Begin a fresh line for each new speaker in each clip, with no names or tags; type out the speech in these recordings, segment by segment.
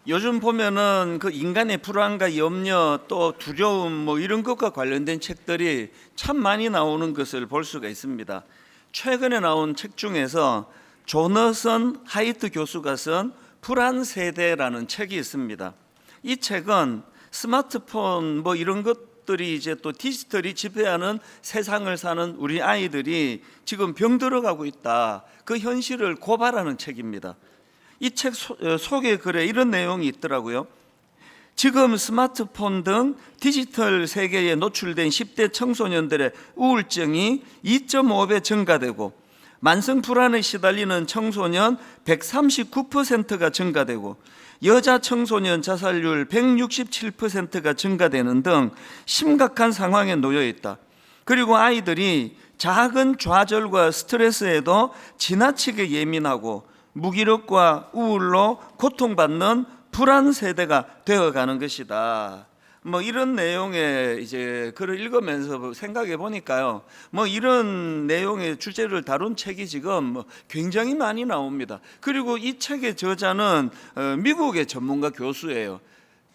요즘 보면은 그 인간의 불안과 염려 또 두려움 뭐 이런 것과 관련된 책들이 참 많이 나오는 것을 볼 수가 있습니다. 최근에 나온 책 중에서 조너선 하이트 교수가 쓴 불안 세대라는 책이 있습니다. 이 책은 스마트폰 뭐 이런 것들이 이제 또 디지털이 지배하는 세상을 사는 우리 아이들이 지금 병들어가고 있다, 그 현실을 고발하는 책입니다. 이 책 소개 글에 이런 내용이 있더라고요. 지금 스마트폰 등 디지털 세계에 노출된 10대 청소년들의 우울증이 2.5배 증가되고, 만성 불안에 시달리는 청소년 139%가 증가되고, 여자 청소년 자살률 167%가 증가되는 등 심각한 상황에 놓여 있다. 그리고 아이들이 작은 좌절과 스트레스에도 지나치게 예민하고 무기력과 우울로 고통받는 불안 세대가 되어가는 것이다. 뭐 이런 내용의 이제 글을 읽으면서 생각해 보니까요, 뭐 이런 내용의 주제를 다룬 책이 지금 뭐 굉장히 많이 나옵니다. 그리고 이 책의 저자는 미국의 전문가 교수예요.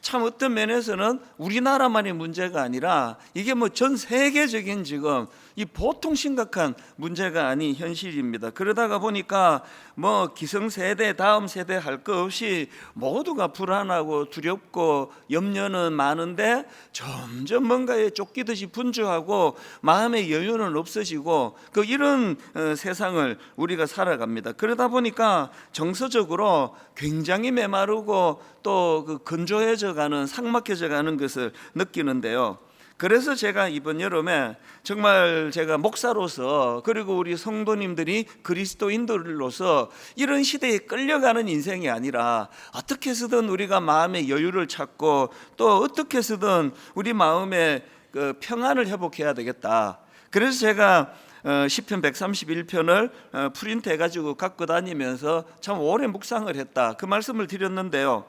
참 어떤 면에서는 우리나라만의 문제가 아니라 이게 뭐 전 세계적인 지금 이 보통 심각한 문제가 아닌 현실입니다. 그러다가 보니까 뭐 기성세대 다음 세대 할 거 없이 모두가 불안하고 두렵고 염려는 많은데 점점 뭔가에 쫓기듯이 분주하고 마음의 여유는 없어지고 이런 세상을 우리가 살아갑니다. 그러다 보니까 정서적으로 굉장히 메마르고 또 건조해져 가는, 삭막해져 가는 것을 느끼는데요. 그래서 제가 이번 여름에 정말 제가 목사로서, 그리고 우리 성도님들이 그리스도인들로서 이런 시대에 끌려가는 인생이 아니라 어떻게 해서든 우리가 마음의 여유를 찾고 또 어떻게 해서든 우리 마음의 평안을 회복해야 되겠다. 그래서 제가 시편 131편을 프린트해가지고 갖고 다니면서 참 오래 묵상을 했다, 그 말씀을 드렸는데요.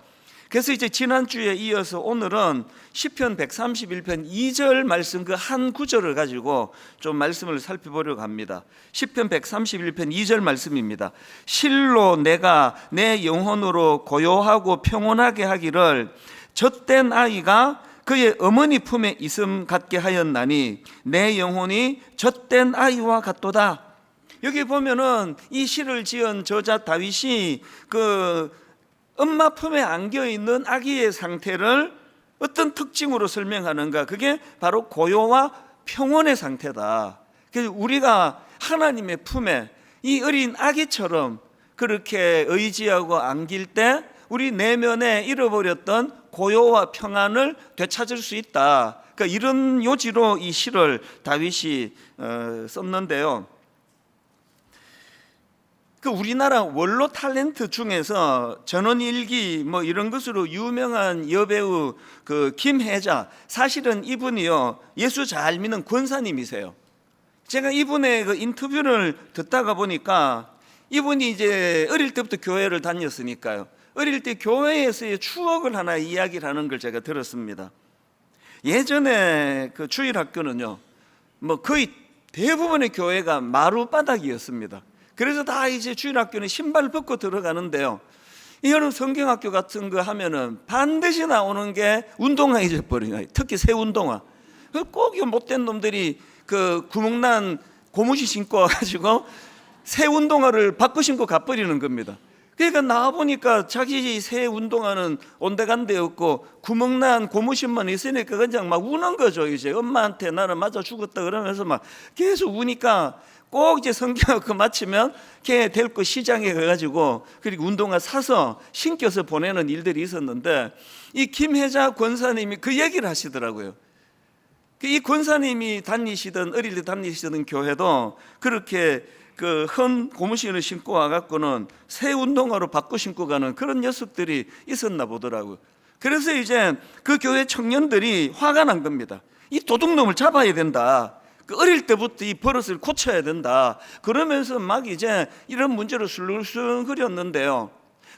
그래서 이제 지난주에 이어서 오늘은 시편 131편 2절 말씀 그 한 구절을 가지고 좀 말씀을 살펴보려고 합니다. 시편 131편 2절 말씀입니다. 실로 내가 내 영혼으로 고요하고 평온하게 하기를 젖된 아이가 그의 어머니 품에 있음 같게 하였나니 내 영혼이 젖된 아이와 같도다. 여기 보면은 이 시를 지은 저자 다윗이 엄마 품에 안겨 있는 아기의 상태를 어떤 특징으로 설명하는가? 그게 바로 고요와 평온의 상태다. 그래서 우리가 하나님의 품에 이 어린 아기처럼 그렇게 의지하고 안길 때 우리 내면에 잃어버렸던 고요와 평안을 되찾을 수 있다. 그러니까 이런 요지로 이 시를 다윗이 썼는데요. 우리나라 원로 탤런트 중에서 전원일기 뭐 이런 것으로 유명한 여배우 김혜자, 사실은 이분이요 예수 잘 믿는 권사님이세요. 제가 이분의 인터뷰를 듣다가 보니까 이분이 이제 어릴 때부터 교회를 다녔으니까요, 어릴 때 교회에서의 추억을 하나 이야기를 하는 걸 제가 들었습니다. 예전에 주일학교는요 뭐 거의 대부분의 교회가 마룻바닥이었습니다. 그래서 다 이제 주일학교는 신발 벗고 들어가는데요, 이거는 성경학교 같은 거 하면은 반드시 나오는 게 운동화 잊어버려요. 특히 새 운동화. 꼭 못된 놈들이 구멍난 고무신 신고 와가지고 새 운동화를 바꿔 신고 가버리는 겁니다. 그러니까 나와보니까 자기 새 운동화는 온데간데 없고 구멍난 고무신만 있으니까 그냥 막 우는 거죠. 이제 엄마한테 나는 맞아 죽었다 그러면서 막 계속 우니까 꼭 이제 성경학교 마치면 걔 데리고 시장에 가가지고 그리고 운동화 사서 신겨서 보내는 일들이 있었는데, 이 김혜자 권사님이 그 얘기를 하시더라고요. 이 권사님이 어릴 때 다니시던 교회도 그렇게 헌 고무신을 신고 와갖고는 새 운동화로 바꿔 신고 가는 그런 녀석들이 있었나 보더라고요. 그래서 이제 그 교회 청년들이 화가 난 겁니다. 이 도둑놈을 잡아야 된다. 어릴 때부터 이 버릇을 고쳐야 된다. 그러면서 막 이제 이런 문제로 술술거렸는데요.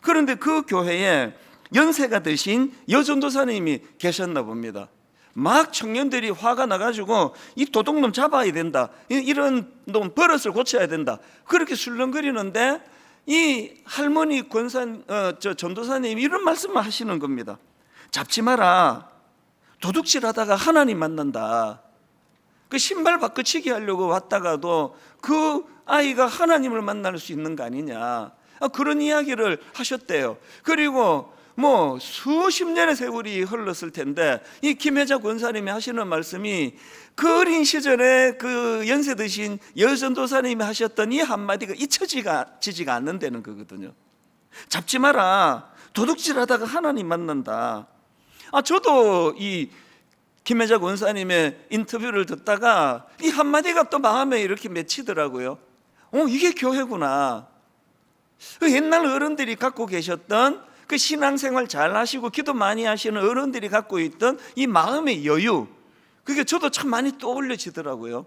그런데 그 교회에 연세가 드신 여전도사님이 계셨나 봅니다. 막 청년들이 화가 나가지고 이 도둑놈 잡아야 된다, 이런 놈 버릇을 고쳐야 된다, 그렇게 술렁거리는데 이 할머니 전도사님이 이런 말씀을 하시는 겁니다. 잡지 마라. 도둑질하다가 하나님 만난다. 그 신발 바꿔치기 하려고 왔다가도 그 아이가 하나님을 만날 수 있는 거 아니냐, 그런 이야기를 하셨대요. 그리고 뭐 수십 년의 세월이 흘렀을 텐데 이 김혜자 권사님이 하시는 말씀이 그 어린 시절에 그 연세 드신 여전도사님이 하셨던 이 한마디가 잊혀지지가 않는다는 거거든요. 잡지 마라. 도둑질하다가 하나님 만난다. 저도 이 김혜자 권사님의 인터뷰를 듣다가 이 한마디가 또 마음에 이렇게 맺히더라고요. 이게 교회구나. 그 옛날 어른들이 갖고 계셨던 그 신앙생활 잘 하시고 기도 많이 하시는 어른들이 갖고 있던 이 마음의 여유, 그게 저도 참 많이 떠올려지더라고요.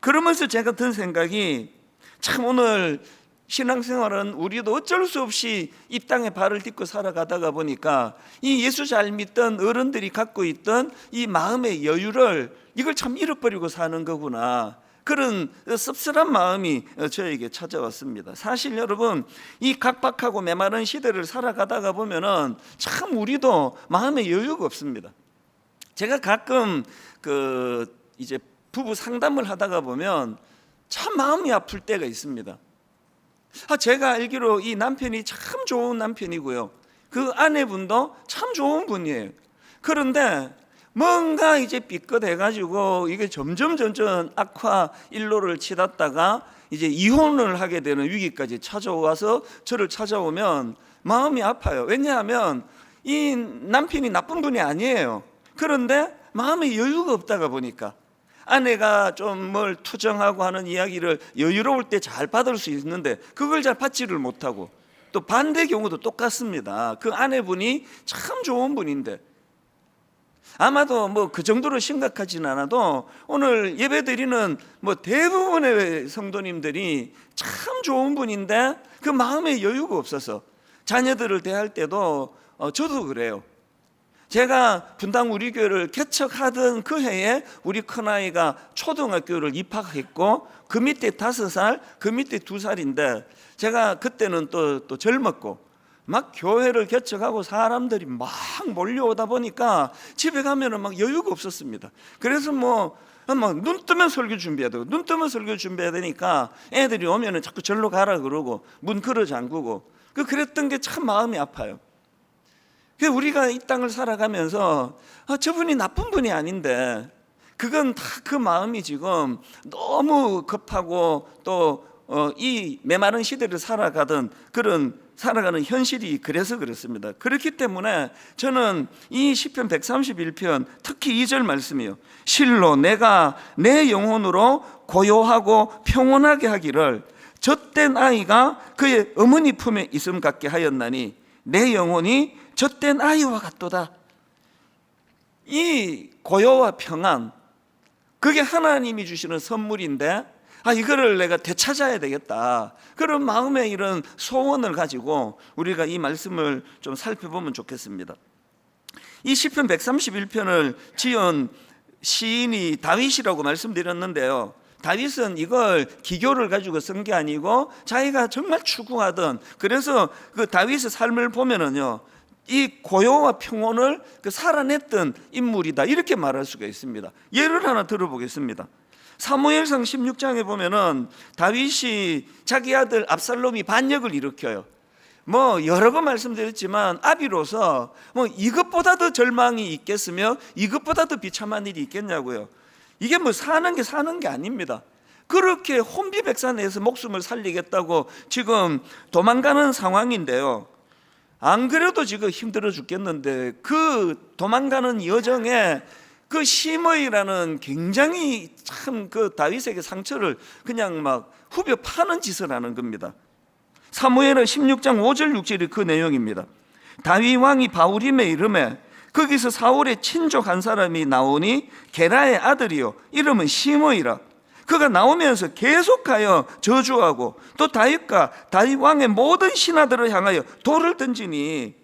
그러면서 제가 든 생각이, 참 오늘 신앙생활은 우리도 어쩔 수 없이 이 땅에 발을 딛고 살아가다가 보니까 이 예수 잘 믿던 어른들이 갖고 있던 이 마음의 여유를, 이걸 참 잃어버리고 사는 거구나, 그런 씁쓸한 마음이 저에게 찾아왔습니다. 사실 여러분, 이 각박하고 메마른 시대를 살아가다가 보면은 참 우리도 마음의 여유가 없습니다. 제가 가끔 이제 부부 상담을 하다가 보면 참 마음이 아플 때가 있습니다. 제가 알기로 이 남편이 참 좋은 남편이고요, 그 아내분도 참 좋은 분이에요. 그런데 뭔가 이제 삐끗해가지고 이게 점점 악화 일로를 치닫다가 이제 이혼을 하게 되는 위기까지 찾아와서 저를 찾아오면 마음이 아파요. 왜냐하면 이 남편이 나쁜 분이 아니에요. 그런데 마음에 여유가 없다가 보니까 아내가 좀 뭘 투정하고 하는 이야기를 여유로울 때 잘 받을 수 있는데 그걸 잘 받지를 못하고, 또 반대 경우도 똑같습니다. 그 아내분이 참 좋은 분인데 아마도 뭐 그 정도로 심각하진 않아도 오늘 예배드리는 뭐 대부분의 성도님들이 참 좋은 분인데 그 마음에 여유가 없어서 자녀들을 대할 때도 저도 그래요. 제가 분당 우리 교회를 개척하던 그 해에 우리 큰아이가 초등학교를 입학했고 그 밑에 5살, 그 밑에 2살인데 제가 그때는 또 젊었고 막 교회를 개척하고 사람들이 막 몰려오다 보니까 집에 가면은 막 여유가 없었습니다. 그래서 눈 뜨면 설교 준비해야 되고, 눈 뜨면 설교 준비해야 되니까 애들이 오면은 자꾸 절로 가라 그러고 문 걸어 잠그고, 그랬던 게 참 마음이 아파요. 우리가 이 땅을 살아가면서 저분이 나쁜 분이 아닌데 그건 다 그 마음이 지금 너무 급하고 또 이 메마른 시대를 살아가는 현실이 그래서 그렇습니다. 그렇기 때문에 저는 이 시편 131편 특히 2절 말씀이요, 실로 내가 내 영혼으로 고요하고 평온하게 하기를 젖된 아이가 그의 어머니 품에 있음 같게 하였나니 내 영혼이 젖된 아이와 같도다. 이 고요와 평안, 그게 하나님이 주시는 선물인데 이거를 내가 되찾아야 되겠다, 그런 마음의 이런 소원을 가지고 우리가 이 말씀을 좀 살펴보면 좋겠습니다. 이 시편 131편을 지은 시인이 다윗이라고 말씀드렸는데요, 다윗은 이걸 기교를 가지고 쓴 게 아니고 자기가 정말 추구하던, 그래서 그 다윗의 삶을 보면은요, 이 고요와 평온을 살아냈던 인물이다, 이렇게 말할 수가 있습니다. 예를 하나 들어보겠습니다. 사무엘상 16장에 보면은 다윗이 자기 아들 압살롬이 반역을 일으켜요. 여러 번 말씀드렸지만 아비로서 이것보다 더 절망이 있겠으며 이것보다 더 비참한 일이 있겠냐고요. 이게 사는 게 아닙니다. 그렇게 혼비백산해서 목숨을 살리겠다고 지금 도망가는 상황인데요, 안 그래도 지금 힘들어 죽겠는데 그 도망가는 여정에 그 시므이라는 굉장히 참 다윗에게 상처를 그냥 막 후벼 파는 짓을 하는 겁니다. 사무엘은 16장 5절 6절이 그 내용입니다. 다윗 왕이 바울임에 이름에 거기서 사울의 친족 한 사람이 나오니 게라의 아들이요 이름은 시므이라. 그가 나오면서 계속하여 저주하고 또 다윗과 다윗 왕의 모든 신하들을 향하여 돌을 던지니,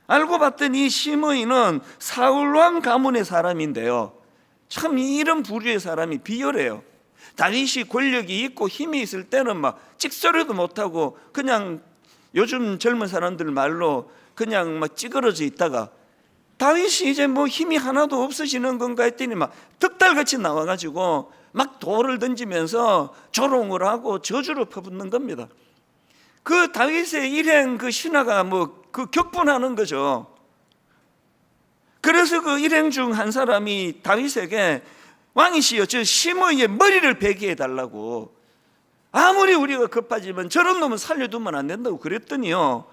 알고 봤더니 시므이는 사울 왕 가문의 사람인데요, 참 이런 부류의 사람이 비열해요. 다윗이 권력이 있고 힘이 있을 때는 막 찍소리도 못하고 그냥 요즘 젊은 사람들 말로 그냥 막 찌그러져 있다가 다윗이 이제 뭐 힘이 하나도 없어지는 건가 했더니 막 득달같이 나와가지고 막 돌을 던지면서 조롱을 하고 저주를 퍼붓는 겁니다. 그 다윗의 일행 그 신하가 뭐 그 격분하는 거죠. 그래서 그 일행 중 한 사람이 다윗에게 왕이시여 저 시므이의 머리를 베게 해달라고, 아무리 우리가 급하지만 저런 놈은 살려두면 안 된다고 그랬더니요,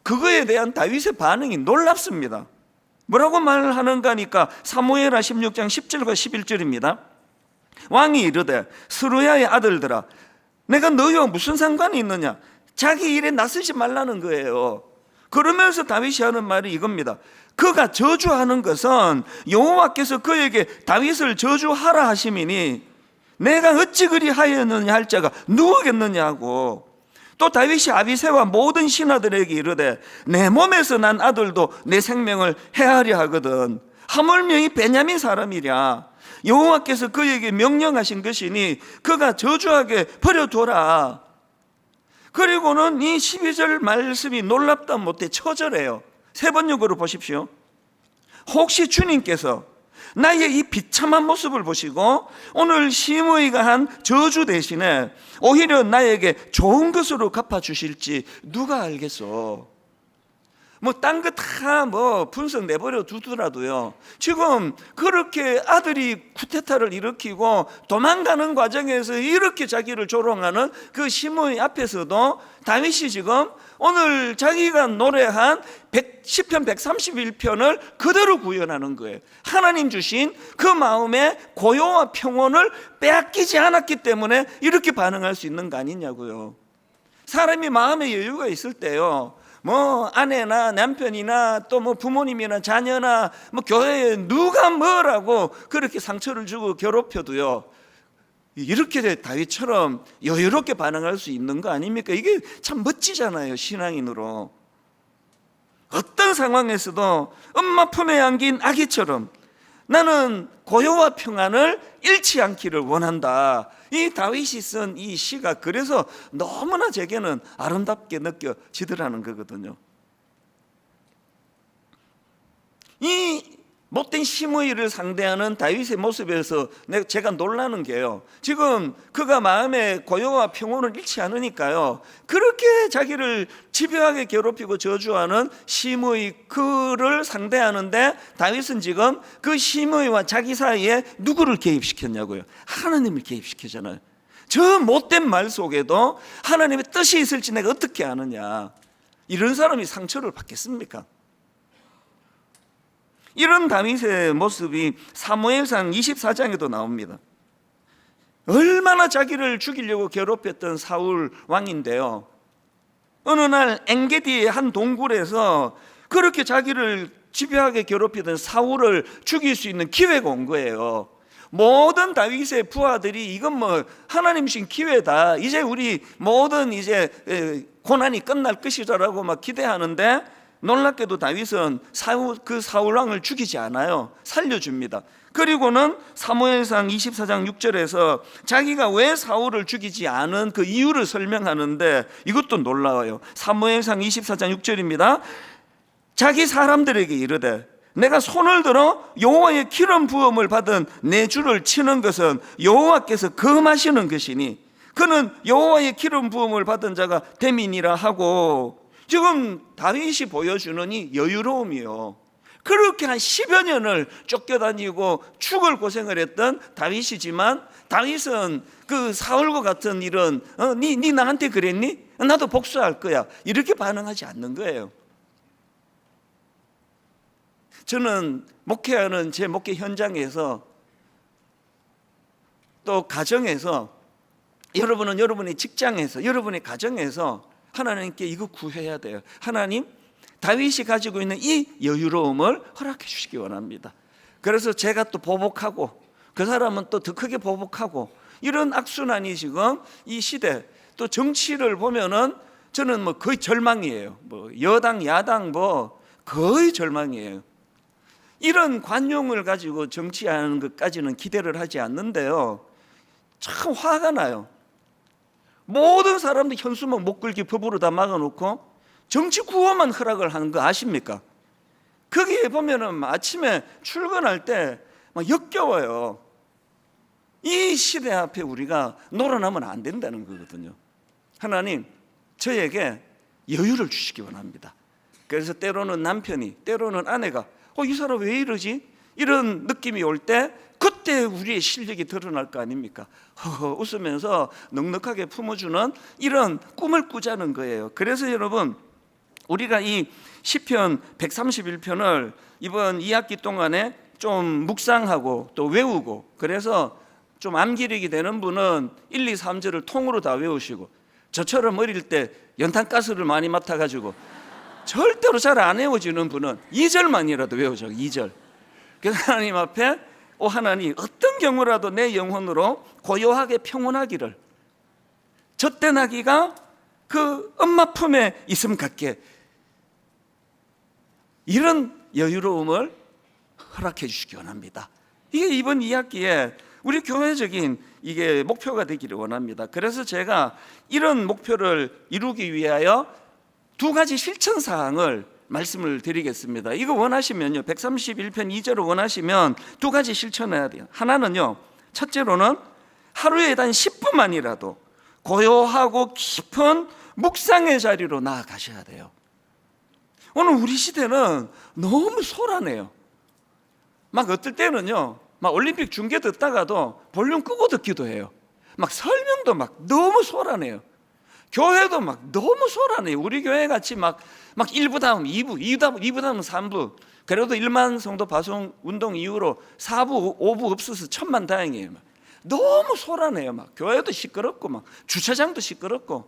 그거에 대한 다윗의 반응이 놀랍습니다. 뭐라고 말하는가 하니까 사무엘하 16장 10절과 11절입니다. 왕이 이르되 스루야의 아들들아 내가 너희와 무슨 상관이 있느냐, 자기 일에 나서지 말라는 거예요. 그러면서 다윗이 하는 말이 이겁니다. 그가 저주하는 것은 여호와께서 그에게 다윗을 저주하라 하심이니 내가 어찌 그리 하였느냐 할 자가 누구겠느냐고. 또 다윗이 아비새와 모든 신하들에게 이르되 내 몸에서 난 아들도 내 생명을 해하려 하거든 하물며 이 베냐민 사람이랴. 여호와께서 그에게 명령하신 것이니 그가 저주하게 버려둬라. 그리고는 이 12절 말씀이 놀랍다 못해 처절해요. 세 번역으로 보십시오. 혹시 주님께서 나의 이 비참한 모습을 보시고 오늘 시므이가 한 저주 대신에 오히려 나에게 좋은 것으로 갚아주실지 누가 알겠어. 뭐 딴 거 다 뭐 분석 내버려 두더라도요, 지금 그렇게 아들이 쿠데타를 일으키고 도망가는 과정에서 이렇게 자기를 조롱하는 그 시므이 앞에서도 다윗이 지금 오늘 자기가 노래한 시편 131편을 그대로 구현하는 거예요. 하나님 주신 그 마음의 고요와 평온을 빼앗기지 않았기 때문에 이렇게 반응할 수 있는 거 아니냐고요. 사람이 마음의 여유가 있을 때요, 뭐 아내나 남편이나 또 뭐 부모님이나 자녀나 뭐 교회에 누가 뭐라고 그렇게 상처를 주고 괴롭혀도요, 이렇게 다윗처럼 여유롭게 반응할 수 있는 거 아닙니까? 이게 참 멋지잖아요, 신앙인으로. 어떤 상황에서도 엄마 품에 안긴 아기처럼 나는 고요와 평안을 잃지 않기를 원한다. 이 다윗이 쓴 이 시가 그래서 너무나 제게는 아름답게 느껴지더라는 거거든요. 이 못된 시므이를 상대하는 다윗의 모습에서 제가 놀라는 게요, 지금 그가 마음의 고요와 평온을 잃지 않으니까요, 그렇게 자기를 집요하게 괴롭히고 저주하는 시므이 그를 상대하는데 다윗은 지금 그 시므이와 자기 사이에 누구를 개입시켰냐고요? 하나님을 개입시키잖아요. 저 못된 말 속에도 하나님의 뜻이 있을지 내가 어떻게 아느냐. 이런 사람이 상처를 받겠습니까? 이런 다윗의 모습이 사무엘상 24장에도 나옵니다. 얼마나 자기를 죽이려고 괴롭혔던 사울 왕인데요, 어느 날 엔게디의 한 동굴에서 그렇게 자기를 집요하게 괴롭히던 사울을 죽일 수 있는 기회가 온 거예요. 모든 다윗의 부하들이 이건 뭐 하나님 신 기회다, 이제 우리 모든 이제 고난이 끝날 것이다라고 막 기대하는데, 놀랍게도 다윗은 그 사울 왕을 죽이지 않아요. 살려줍니다. 그리고는 사무엘상 24장 6절에서 자기가 왜 사울을 죽이지 않은 그 이유를 설명하는데 이것도 놀라워요. 사무엘상 24장 6절입니다. 자기 사람들에게 이르되 내가 손을 들어 여호와의 기름 부음을 받은 내 주를 치는 것은 여호와께서 금하시는 것이니 그는 여호와의 기름 부음을 받은 자가 됨이니라 하고, 지금 다윗이 보여주는 이 여유로움이요, 그렇게 한 10여 년을 쫓겨다니고 죽을 고생을 했던 다윗이지만, 다윗은 그 사울과 같은 일은 네 나한테 그랬니? 나도 복수할 거야, 이렇게 반응하지 않는 거예요. 저는 목회하는 제 목회 현장에서 또 가정에서, 여러분은 여러분의 직장에서, 여러분의 가정에서 하나님께 이거 구해야 돼요. 하나님, 다윗이 가지고 있는 이 여유로움을 허락해 주시기 원합니다. 그래서 제가 또 보복하고 그 사람은 또 더 크게 보복하고, 이런 악순환이 지금 이 시대, 또 정치를 보면은 저는 뭐 거의 절망이에요. 뭐 여당 야당 뭐 거의 절망이에요. 이런 관용을 가지고 정치하는 것까지는 기대를 하지 않는데요, 참 화가 나요. 모든 사람들 현수막 못 끌기 법으로 다 막아놓고 정치 구호만 허락을 하는 거 아십니까? 거기에 보면은 아침에 출근할 때 막 역겨워요. 이 시대 앞에 우리가 놀아나면 안 된다는 거거든요. 하나님, 저에게 여유를 주시기 원합니다. 그래서 때로는 남편이, 때로는 아내가 이 사람 왜 이러지? 이런 느낌이 올 때 그때 우리의 실력이 드러날 거 아닙니까? 허허 웃으면서 넉넉하게 품어주는 이런 꿈을 꾸자는 거예요. 그래서 여러분, 우리가 이 시편 131편을 이번 2학기 동안에 좀 묵상하고 또 외우고, 그래서 좀 암기력이 되는 분은 1, 2, 3절을 통으로 다 외우시고, 저처럼 어릴 때 연탄가스를 많이 맡아가지고 절대로 잘 안 외워지는 분은 2절만이라도 외우죠. 2절. 그래서 하나님 앞에 하나님, 어떤 경우라도 내 영혼으로 고요하게 평온하기를, 젖된 아기가 그 엄마 품에 있음 같게, 이런 여유로움을 허락해 주시기 원합니다. 이게 이번 2학기에 우리 교회적인 이게 목표가 되기를 원합니다. 그래서 제가 이런 목표를 이루기 위하여 두 가지 실천 사항을 말씀을 드리겠습니다. 이거 원하시면요, 131편 2절을 원하시면 두 가지 실천해야 돼요. 하나는요, 첫째로는 하루에 단 10분만이라도 고요하고 깊은 묵상의 자리로 나아가셔야 돼요. 오늘 우리 시대는 너무 소란해요. 막 어떨 때는요, 막 올림픽 중계 듣다가도 볼륨 끄고 듣기도 해요. 막 설명도 막 너무 소란해요. 교회도 막 너무 소란해요. 우리 교회 같이 막 1부 다음 2부, 2부 다음 3부, 그래도 1만 성도 파송 운동 이후로 4부, 5부 없어서 천만다행이에요. 막 너무 소란해요. 막 교회도 시끄럽고 막 주차장도 시끄럽고.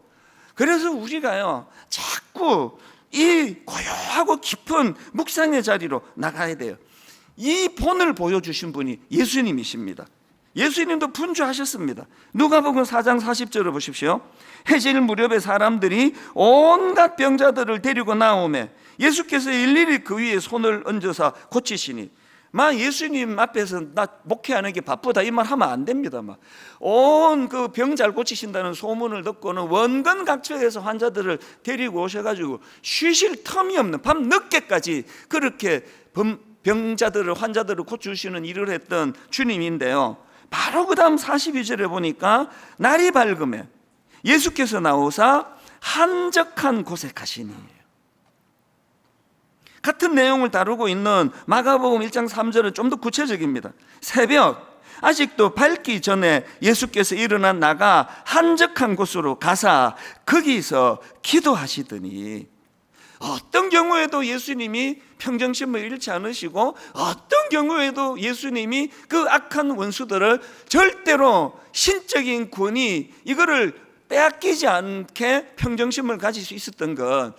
그래서 우리가요, 자꾸 이 고요하고 깊은 묵상의 자리로 나가야 돼요. 이 본을 보여주신 분이 예수님이십니다. 예수님도 분주하셨습니다. 누가복음 4장 40절을 보십시오. 해질 무렵에 사람들이 온갖 병자들을 데리고 나오매 예수께서 일일이 그 위에 손을 얹어서 고치시니, 막 예수님 앞에서 나 목회하는 게 바쁘다 이 말 하면 안 됩니다. 막 온 그 병 잘 고치신다는 소문을 듣고는 원근 각처에서 환자들을 데리고 오셔가지고 쉬실 텀이 없는 밤 늦게까지 그렇게 병자들을, 환자들을 고치시는 일을 했던 주님인데요, 바로 그 다음 42절에 보니까 날이 밝음에 예수께서 나오사 한적한 곳에 가시니, 같은 내용을 다루고 있는 마가복음 1장 3절은 좀 더 구체적입니다. 새벽 아직도 밝기 전에 예수께서 일어나 나가 한적한 곳으로 가사 거기서 기도하시더니, 어떤 경우에도 예수님이 평정심을 잃지 않으시고, 어떤 경우에도 예수님이 그 악한 원수들을 절대로 신적인 권위 이거를 빼앗기지 않게 평정심을 가질 수 있었던 건,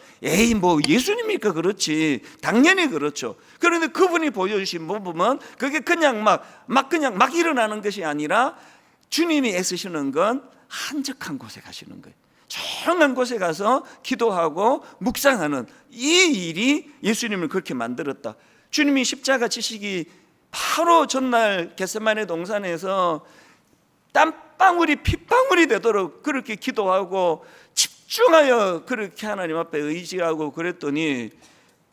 뭐 예수님이니까 그렇지, 당연히 그렇죠. 그런데 그분이 보여주신 모범은 그게 그냥 막 일어나는 것이 아니라 주님이 애쓰시는 건 한적한 곳에 가시는 거예요. 조용한 곳에 가서 기도하고 묵상하는 이 일이 예수님을 그렇게 만들었다. 주님이 십자가 지시기 바로 전날 겟세마네 동산에서 땀방울이 핏방울이 되도록 그렇게 기도하고 집중하여 그렇게 하나님 앞에 의지하고 그랬더니,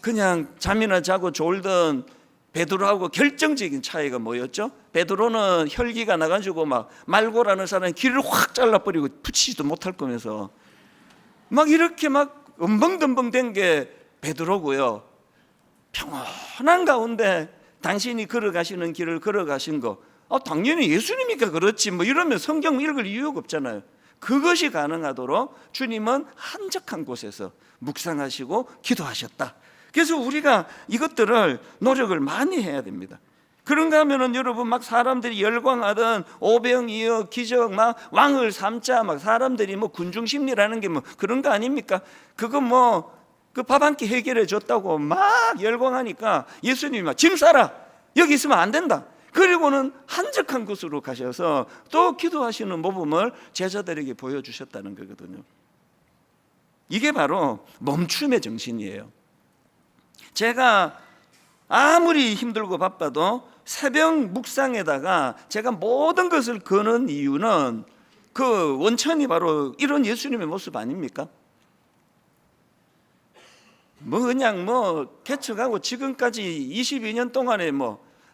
그냥 잠이나 자고 졸던 베드로하고 결정적인 차이가 뭐였죠? 베드로는 혈기가 나가지고 막 말고라는 사람이 길을 확 잘라버리고 붙이지도 못할 거면서 막 이렇게 막 엄벙덤벙 된 게 베드로고요. 평온한 가운데 당신이 걸어가시는 길을 걸어가신 거, 당연히 예수님이니까 그렇지 뭐 이러면 성경 읽을 이유가 없잖아요. 그것이 가능하도록 주님은 한적한 곳에서 묵상하시고 기도하셨다. 그래서 우리가 이것들을 노력을 많이 해야 됩니다. 그런가 하면은 여러분, 막 사람들이 열광하던 오병이어 기적, 막 왕을 삼자, 막 사람들이 뭐 군중심리라는 게 뭐 그런 거 아닙니까? 그거 뭐 그 밥 한 끼 해결해 줬다고 막 열광하니까 예수님이 막 짐 싸라, 여기 있으면 안 된다. 그리고는 한적한 곳으로 가셔서 또 기도하시는 모범을 제자들에게 보여주셨다는 거거든요. 이게 바로 멈춤의 정신이에요. 제가 아무리 힘들고 바빠도 새벽 묵상에다가 제가 모든 것을 거는 이유는 그 원천이 바로 이런 예수님의 모습 아닙니까? 그냥 개척하고 지금까지 22년 동안에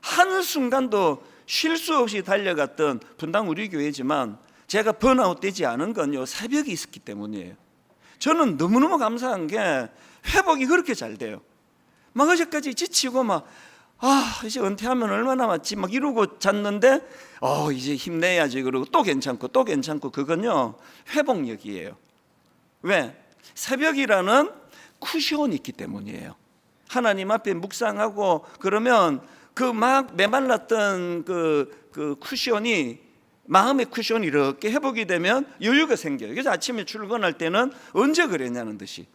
한순간도 쉴 수 없이 달려갔던 분당 우리 교회지만 제가 번아웃 되지 않은 건요, 새벽이 있었기 때문이에요. 저는 너무너무 감사한 게 회복이 그렇게 잘 돼요. 어제까지 지치고 이제 은퇴하면 얼마 남았지 이러고 잤는데 이제 힘내야지 그러고 또 괜찮고 그건요, 회복력이에요. 왜? 새벽이라는 쿠션이 있기 때문이에요. 하나님 앞에 묵상하고 그러면 그 메말랐던 그 쿠션이, 마음의 쿠션이 이렇게 회복이 되면 여유가 생겨요. 그래서 아침에 출근할 때는 언제 그랬냐는 듯이.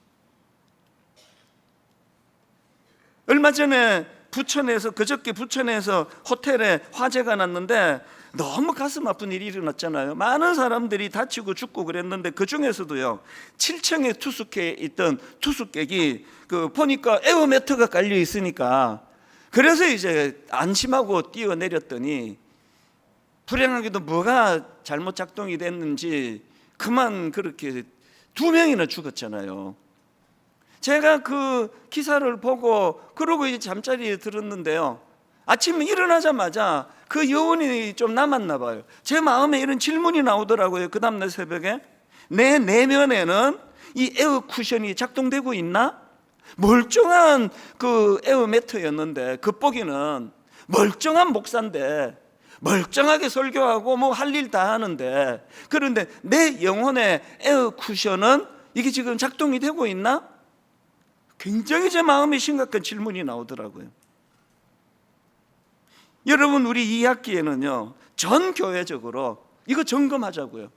얼마 전에 그저께 부천에서 호텔에 화재가 났는데 너무 가슴 아픈 일이 일어났잖아요. 많은 사람들이 다치고 죽고 그랬는데 그 중에서도요, 7층에 투숙해 있던 투숙객이 보니까 에어매트가 깔려 있으니까, 그래서 이제 안심하고 뛰어내렸더니 불행하게도 뭐가 잘못 작동이 됐는지 그만 그렇게 2명이나 죽었잖아요. 제가 그 기사를 보고 그러고 이제 잠자리에 들었는데요, 아침에 일어나자마자 그 여운이 좀 남았나 봐요. 제 마음에 이런 질문이 나오더라고요. 그 다음날 새벽에 내 내면에는 이 에어 쿠션이 작동되고 있나? 멀쩡한 그 에어 매트였는데, 겉보기는 멀쩡한 목사인데 멀쩡하게 설교하고 할 일 다 하는데, 그런데 내 영혼의 에어 쿠션은 이게 지금 작동이 되고 있나? 굉장히 제 마음에 심각한 질문이 나오더라고요. 여러분, 우리 2학기에는요 전 교회적으로 이거 점검하자고요.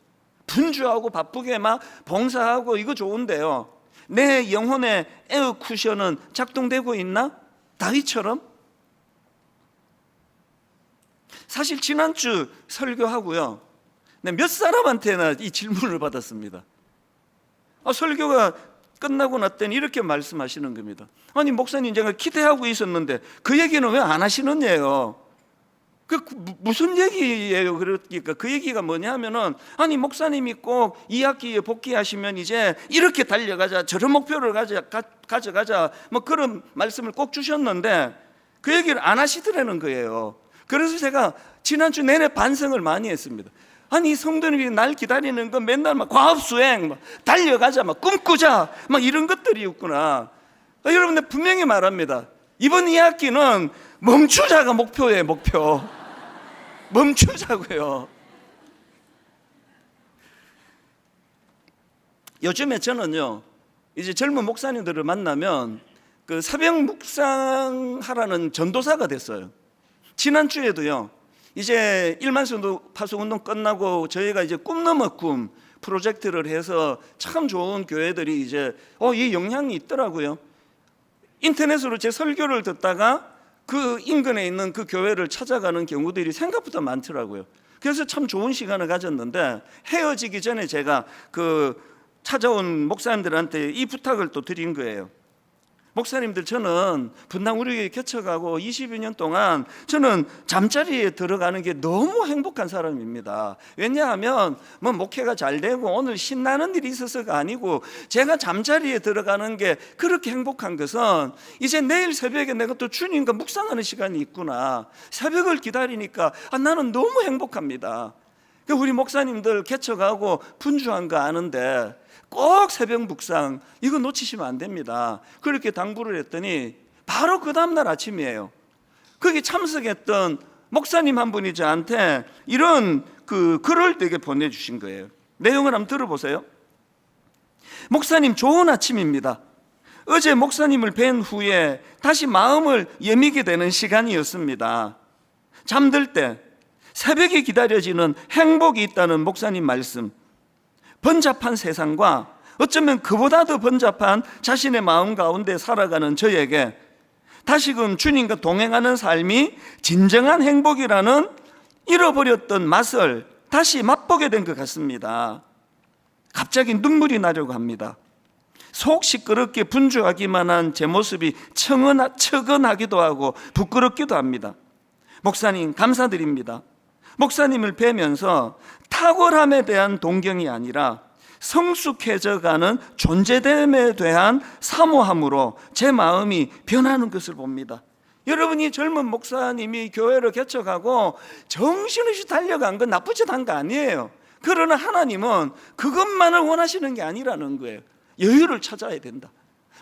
분주하고 바쁘게 봉사하고 이거 좋은데요, 내 영혼의 에어 쿠션은 작동되고 있나? 다윗처럼? 사실 지난주 설교하고요, 몇 사람한테나 이 질문을 받았습니다. 설교가 끝나고 났더니 이렇게 말씀하시는 겁니다. 아니 목사님, 제가 기대하고 있었는데 그 얘기는 왜 안 하시는 예요? 무슨 얘기예요? 그러니까 그 얘기가 뭐냐 하면은, 아니 목사님이 꼭 2학기에 복귀하시면 이제 이렇게 달려가자, 저런 목표를 가져가자 그런 말씀을 꼭 주셨는데 그 얘기를 안 하시더라는 거예요. 그래서 제가 지난주 내내 반성을 많이 했습니다. 아니 성도님이 날 기다리는 건 맨날 과업수행, 달려가자, 꿈꾸자 이런 것들이었구나. 여러분들 분명히 말합니다. 이번 2학기는 멈추자가 목표예요. 목표. 멈추자고요. 요즘에 저는요, 이제 젊은 목사님들을 만나면 그 새벽 묵상하라는 전도사가 됐어요. 지난주에도요, 이제 1만 파수운동 끝나고 저희가 이제 꿈 넘어 꿈 프로젝트를 해서 참 좋은 교회들이 이제 이 영향이 있더라고요. 인터넷으로 제 설교를 듣다가 그 인근에 있는 그 교회를 찾아가는 경우들이 생각보다 많더라고요. 그래서 참 좋은 시간을 가졌는데, 헤어지기 전에 제가 찾아온 목사님들한테 이 부탁을 또 드린 거예요. 목사님들, 저는 분당 우리 교회 개척하고 22년 동안 저는 잠자리에 들어가는 게 너무 행복한 사람입니다. 왜냐하면 목회가 잘 되고 오늘 신나는 일이 있어서가 아니고, 제가 잠자리에 들어가는 게 그렇게 행복한 것은 이제 내일 새벽에 내가 또 주님과 묵상하는 시간이 있구나, 새벽을 기다리니까 나는 너무 행복합니다. 우리 목사님들 개척하고 분주한 거 아는데 꼭 새벽 묵상 이거 놓치시면 안 됩니다. 그렇게 당부를 했더니 바로 그 다음날 아침이에요. 거기 참석했던 목사님 한 분이 저한테 이런 글을 되게 보내주신 거예요. 내용을 한번 들어보세요. 목사님, 좋은 아침입니다. 어제 목사님을 뵌 후에 다시 마음을 여미게 되는 시간이었습니다. 잠들 때 새벽에 기다려지는 행복이 있다는 목사님 말씀, 번잡한 세상과 어쩌면 그보다 더 번잡한 자신의 마음 가운데 살아가는 저에게 다시금 주님과 동행하는 삶이 진정한 행복이라는 잃어버렸던 맛을 다시 맛보게 된 것 같습니다. 갑자기 눈물이 나려고 합니다. 속 시끄럽게 분주하기만 한 제 모습이 척은하기도 하고 부끄럽기도 합니다. 목사님 감사드립니다. 목사님을 뵈면서 탁월함에 대한 동경이 아니라 성숙해져가는 존재됨에 대한 사모함으로 제 마음이 변하는 것을 봅니다. 여러분이 젊은 목사님이 교회를 개척하고 정신없이 달려간 건 나쁘지 않은 거 아니에요. 그러나 하나님은 그것만을 원하시는 게 아니라는 거예요. 여유를 찾아야 된다.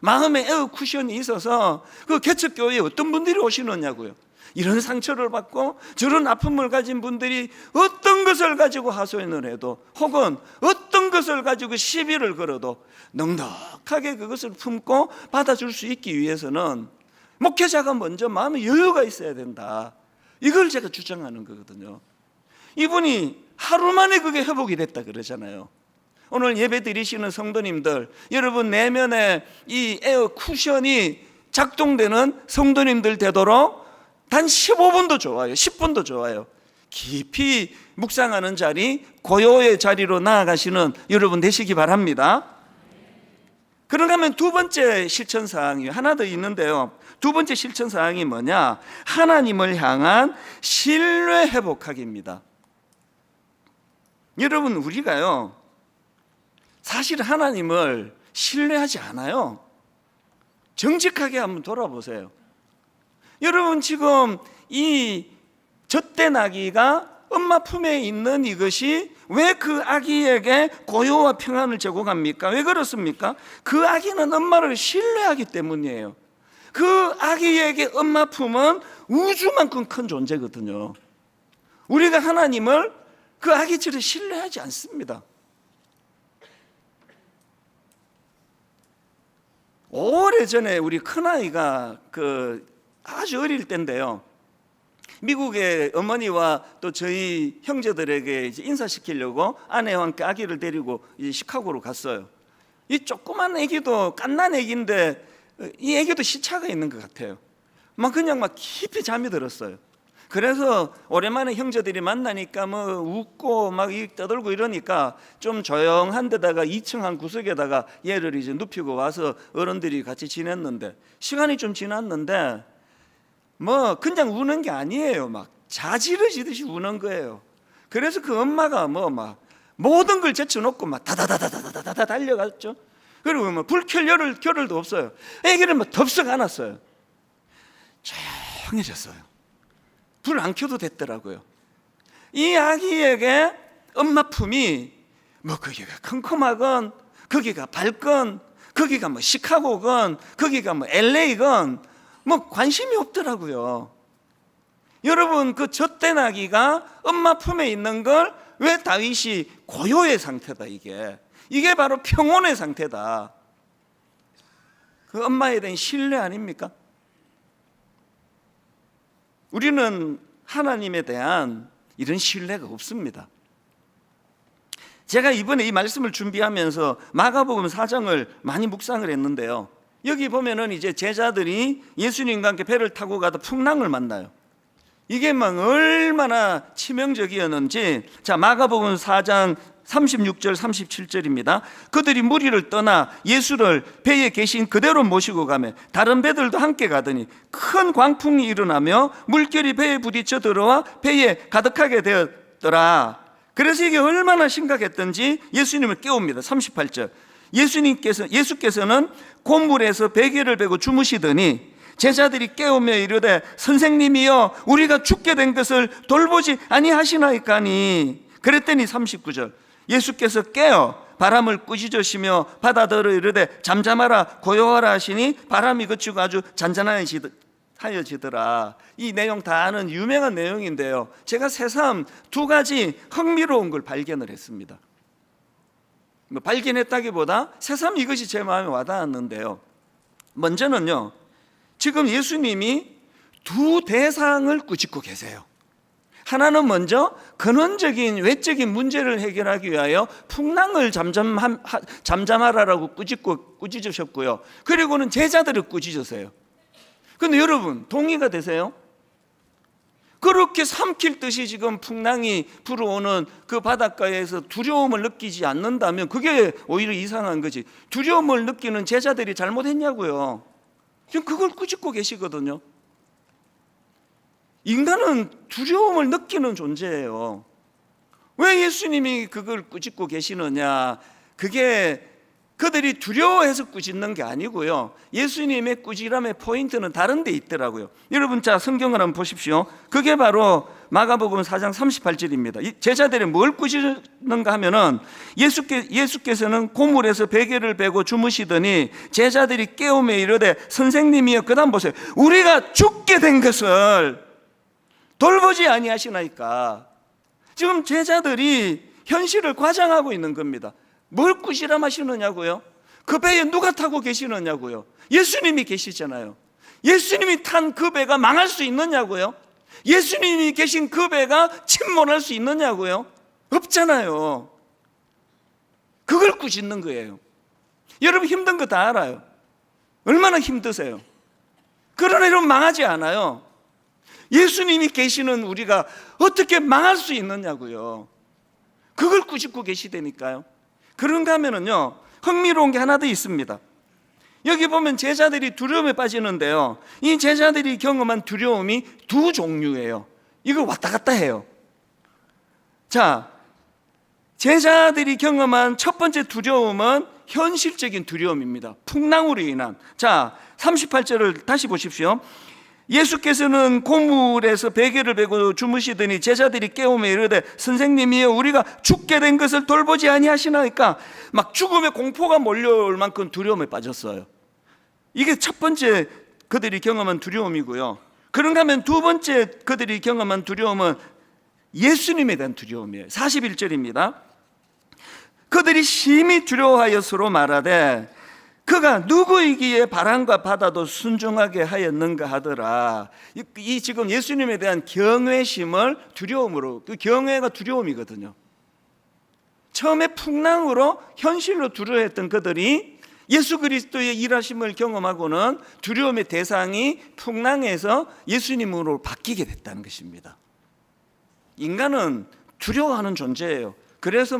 마음에 에어 쿠션이 있어서 그 개척교회에 어떤 분들이 오시느냐고요. 이런 상처를 받고 저런 아픔을 가진 분들이 어떤 것을 가지고 하소연을 해도 혹은 어떤 것을 가지고 시비를 걸어도 넉넉하게 그것을 품고 받아줄 수 있기 위해서는 목회자가 먼저 마음에 여유가 있어야 된다. 이걸 제가 주장하는 거거든요. 이분이 하루 만에 그게 회복이 됐다 그러잖아요. 오늘 예배 드리시는 성도님들, 여러분 내면에 이 에어 쿠션이 작동되는 성도님들 되도록 단 15분도 좋아요. 10분도 좋아요. 깊이 묵상하는 자리, 고요의 자리로 나아가시는 여러분 되시기 바랍니다. 그런가 하면 두 번째 실천사항이 하나 더 있는데요. 두 번째 실천사항이 뭐냐? 하나님을 향한 신뢰 회복하기입니다. 여러분, 우리가요 사실 하나님을 신뢰하지 않아요. 정직하게 한번 돌아보세요. 여러분, 지금 이 젖된 아기가 엄마 품에 있는 이것이 왜 그 아기에게 고요와 평안을 제공합니까? 왜 그렇습니까? 그 아기는 엄마를 신뢰하기 때문이에요. 그 아기에게 엄마 품은 우주만큼 큰 존재거든요. 우리가 하나님을 그 아기처럼 신뢰하지 않습니다. 오래전에 우리 큰아이가 아주 어릴 때인데요, 미국의 어머니와 또 저희 형제들에게 이제 인사시키려고 아내와 함께 아기를 데리고 이제 시카고로 갔어요. 이 조그만 아기도 갓난 아기인데 이 아기도 시차가 있는 것 같아요. 그냥 깊이 잠이 들었어요. 그래서 오랜만에 형제들이 만나니까 웃고 떠들고 이러니까 좀 조용한 데다가 2층 한 구석에다가 얘를 이제 눕히고 와서 어른들이 같이 지냈는데, 시간이 좀 지났는데 그냥 우는 게 아니에요. 자지러지듯이 우는 거예요. 그래서 그 엄마가 모든 걸 제쳐놓고 다다다다다다다 달려갔죠. 그리고 불 켤 겨를도 없어요. 애기를 덥석 안았어요. 조용해졌어요. 불 안 켜도 됐더라고요. 이 아기에게 엄마 품이 거기가 컴컴하건, 거기가 밝건, 거기가 시카고건, 거기가 LA건 관심이 없더라고요. 여러분, 그 젖된 아기가 엄마 품에 있는 걸 왜 다윗이 고요의 상태다, 이게 바로 평온의 상태다. 그 엄마에 대한 신뢰 아닙니까? 우리는 하나님에 대한 이런 신뢰가 없습니다. 제가 이번에 이 말씀을 준비하면서 마가복음 4장을 많이 묵상을 했는데요, 여기 보면은 이제 제자들이 예수님과 함께 배를 타고 가다 풍랑을 만나요. 이게 얼마나 치명적이었는지, 자, 마가복음 4장 36절 37절입니다. 그들이 무리를 떠나 예수를 배에 계신 그대로 모시고 가며 다른 배들도 함께 가더니 큰 광풍이 일어나며 물결이 배에 부딪혀 들어와 배에 가득하게 되었더라. 그래서 이게 얼마나 심각했던지 예수님을 깨웁니다. 38절. 예수께서는 곤물에서 베개를 베고 주무시더니 제자들이 깨우며 이르되 선생님이여, 우리가 죽게 된 것을 돌보지 아니하시나이까니. 그랬더니 39절. 예수께서 깨어 바람을 꾸짖으시며 바다더러 이르되 잠잠하라 고요하라 하시니 바람이 그치고 아주 잔잔하여지더라. 이 내용 다 아는 유명한 내용인데요, 제가 새삼 두 가지 흥미로운 걸 발견을 했습니다. 발견했다기보다 새삼 이것이 제 마음에 와닿았는데요, 먼저는요, 지금 예수님이 두 대상을 꾸짖고 계세요. 하나는 먼저 근원적인 외적인 문제를 해결하기 위하여 풍랑을 잠잠하라라고 꾸짖으셨고요, 그리고는 제자들을 꾸짖으세요. 그런데 여러분, 동의가 되세요? 그렇게 삼킬 듯이 지금 풍랑이 불어오는 그 바닷가에서 두려움을 느끼지 않는다면 그게 오히려 이상한 거지. 두려움을 느끼는 제자들이 잘못했냐고요. 지금 그걸 꾸짖고 계시거든요. 인간은 두려움을 느끼는 존재예요. 왜 예수님이 그걸 꾸짖고 계시느냐? 그게 그들이 두려워해서 꾸짖는 게 아니고요, 예수님의 꾸지람의 포인트는 다른 데 있더라고요. 여러분, 자, 성경을 한번 보십시오. 그게 바로 마가복음 4장 38절입니다. 제자들이 뭘 꾸짖는가 하면은 예수께서는 고물에서 베개를 베고 주무시더니 제자들이 깨우며 이르되 선생님이여, 그 다음 보세요. 우리가 죽게 된 것을 돌보지 아니하시나이까. 지금 제자들이 현실을 과장하고 있는 겁니다. 뭘 꾸지람하시느냐고요? 그 배에 누가 타고 계시느냐고요? 예수님이 계시잖아요. 예수님이 탄 그 배가 망할 수 있느냐고요? 예수님이 계신 그 배가 침몰할 수 있느냐고요? 없잖아요. 그걸 꾸짖는 거예요. 여러분, 힘든 거 다 알아요. 얼마나 힘드세요? 그러나 여러분, 망하지 않아요. 예수님이 계시는 우리가 어떻게 망할 수 있느냐고요? 그걸 꾸짖고 계시다니까요. 그런가 하면은요, 흥미로운 게 하나 더 있습니다. 여기 보면 제자들이 두려움에 빠지는데요, 이 제자들이 경험한 두려움이 두 종류예요. 이거 왔다 갔다 해요. 자, 제자들이 경험한 첫 번째 두려움은 현실적인 두려움입니다. 풍랑으로 인한. 자, 38절을 다시 보십시오. 예수께서는 고물에서 베개를 베고 주무시더니 제자들이 깨우며 이르되 선생님이여, 우리가 죽게 된 것을 돌보지 아니하시나이까. 막 죽음의 공포가 몰려올 만큼 두려움에 빠졌어요. 이게 첫 번째 그들이 경험한 두려움이고요. 그런가 하면 두 번째 그들이 경험한 두려움은 예수님에 대한 두려움이에요. 41절입니다. 그들이 심히 두려워하여 서로 말하되 그가 누구이기에 바람과 바다도 순종하게 하였는가 하더라. 이 지금 예수님에 대한 경외심을 두려움으로, 그 경외가 두려움이거든요. 처음에 풍랑으로 현실로 두려워했던 그들이 예수 그리스도의 일하심을 경험하고는 두려움의 대상이 풍랑에서 예수님으로 바뀌게 됐다는 것입니다. 인간은 두려워하는 존재예요. 그래서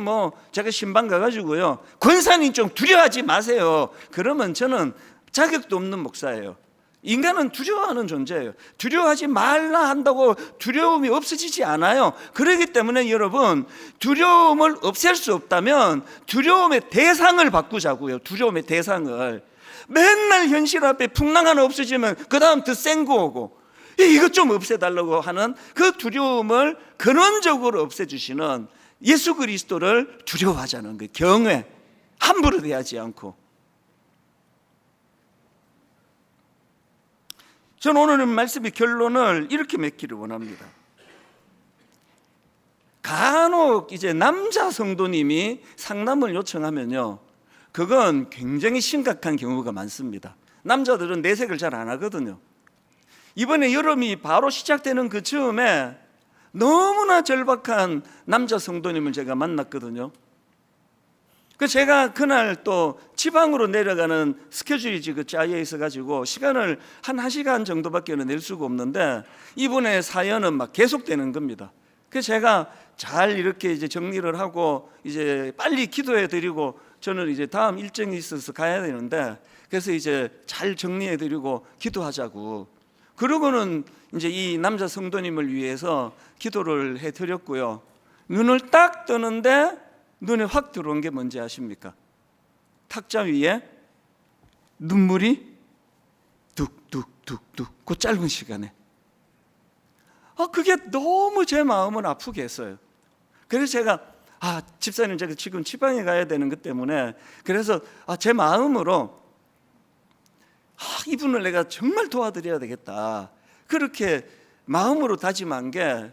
제가 신방 가가지고요, 권사님 좀 두려워하지 마세요, 그러면 저는 자격도 없는 목사예요. 인간은 두려워하는 존재예요. 두려워하지 말라 한다고 두려움이 없어지지 않아요. 그렇기 때문에 여러분, 두려움을 없앨 수 없다면 두려움의 대상을 바꾸자고요. 두려움의 대상을. 맨날 현실 앞에 풍랑 하나 없어지면 그 다음 더 센 거 오고, 이것 좀 없애달라고 하는 그 두려움을 근원적으로 없애주시는 예수 그리스도를 두려워하자는 거예요. 경외, 함부로 대하지 않고. 저는 오늘 말씀의 결론을 이렇게 맺기를 원합니다. 간혹 이제 남자 성도님이 상담을 요청하면요, 그건 굉장히 심각한 경우가 많습니다. 남자들은 내색을 잘 안 하거든요. 이번에 여름이 바로 시작되는 그 즈음에 너무나 절박한 남자 성도님을 제가 만났거든요. 제가 그날 또 지방으로 내려가는 스케줄이 지금 짜여 있어가지고 시간을 한 1시간 정도밖에 낼 수가 없는데 이분의 사연은 막 계속되는 겁니다. 그래서 제가 잘 이렇게 이제 정리를 하고 이제 빨리 기도해 드리고, 저는 이제 다음 일정이 있어서 가야 되는데, 그래서 이제 잘 정리해 드리고 기도하자고. 그러고는 이제 이 남자 성도님을 위해서 기도를 해 드렸고요. 눈을 딱 뜨는데 눈에 확 들어온 게 뭔지 아십니까? 탁자 위에 눈물이 뚝뚝뚝뚝, 그 짧은 시간에. 그게 너무 제 마음을 아프게 했어요. 그래서 제가 집사님, 제가 지금 지방에 가야 되는 것 때문에, 그래서 제 마음으로 이분을 내가 정말 도와드려야 되겠다, 그렇게 마음으로 다짐한 게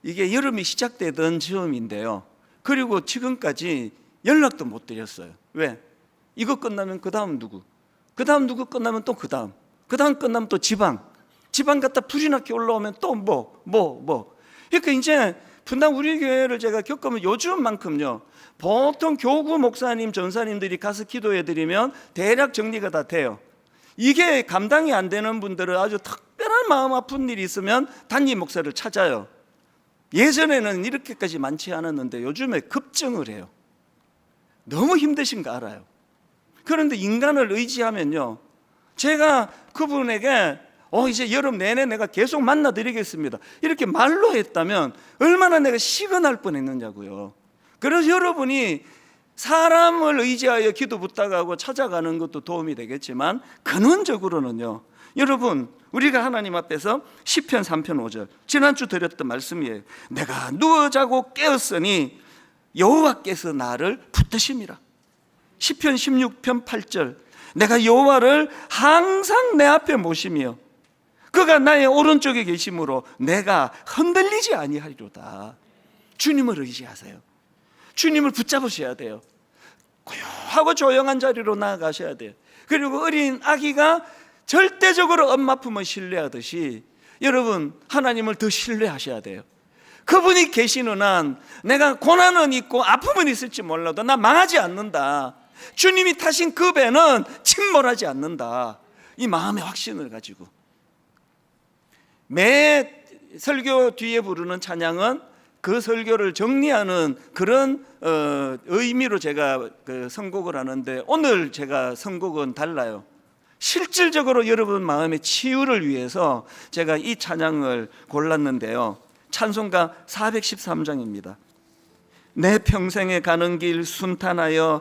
이게 여름이 시작되던 즈음인데요. 그리고 지금까지 연락도 못 드렸어요. 왜? 이거 끝나면 그 다음 누구, 그 다음 누구 끝나면 또 그 다음 끝나면 또 지방 갔다 불이 나게 올라오면 또 그러니까 이제 분당 우리 교회를 제가 겪으면 요즘만큼요, 보통 교구 목사님, 전사님들이 가서 기도해 드리면 대략 정리가 다 돼요. 이게 감당이 안 되는 분들은 아주 특별한 마음 아픈 일이 있으면 담임 목사를 찾아요. 예전에는 이렇게까지 많지 않았는데 요즘에 급증을 해요. 너무 힘드신 거 알아요. 그런데 인간을 의지하면요, 제가 그분에게 이제 여름 내내 내가 계속 만나드리겠습니다, 이렇게 말로 했다면 얼마나 내가 시건할 뻔했느냐고요. 그래서 여러분이 사람을 의지하여 기도 부탁하고 찾아가는 것도 도움이 되겠지만 근원적으로는요, 여러분, 우리가 하나님 앞에서 시편 3편 5절 지난주 드렸던 말씀이에요. 내가 누워 자고 깨었으니 여호와께서 나를 붙드심이라. 시편 16편 8절 내가 여호와를 항상 내 앞에 모시며 그가 나의 오른쪽에 계심으로 내가 흔들리지 아니하리로다. 주님을 의지하세요. 주님을 붙잡으셔야 돼요. 고요하고 조용한 자리로 나아가셔야 돼요. 그리고 어린 아기가 절대적으로 엄마 품을 신뢰하듯이 여러분, 하나님을 더 신뢰하셔야 돼요. 그분이 계시는 한 내가 고난은 있고 아픔은 있을지 몰라도 나 망하지 않는다. 주님이 타신 그 배는 침몰하지 않는다. 이 마음의 확신을 가지고 매 설교 뒤에 부르는 찬양은 그 설교를 정리하는 그런 의미로 제가 선곡을 하는데, 오늘 제가 선곡은 달라요. 실질적으로 여러분 마음의 치유를 위해서 제가 이 찬양을 골랐는데요, 찬송가 413장입니다. 내 평생에 가는 길 순탄하여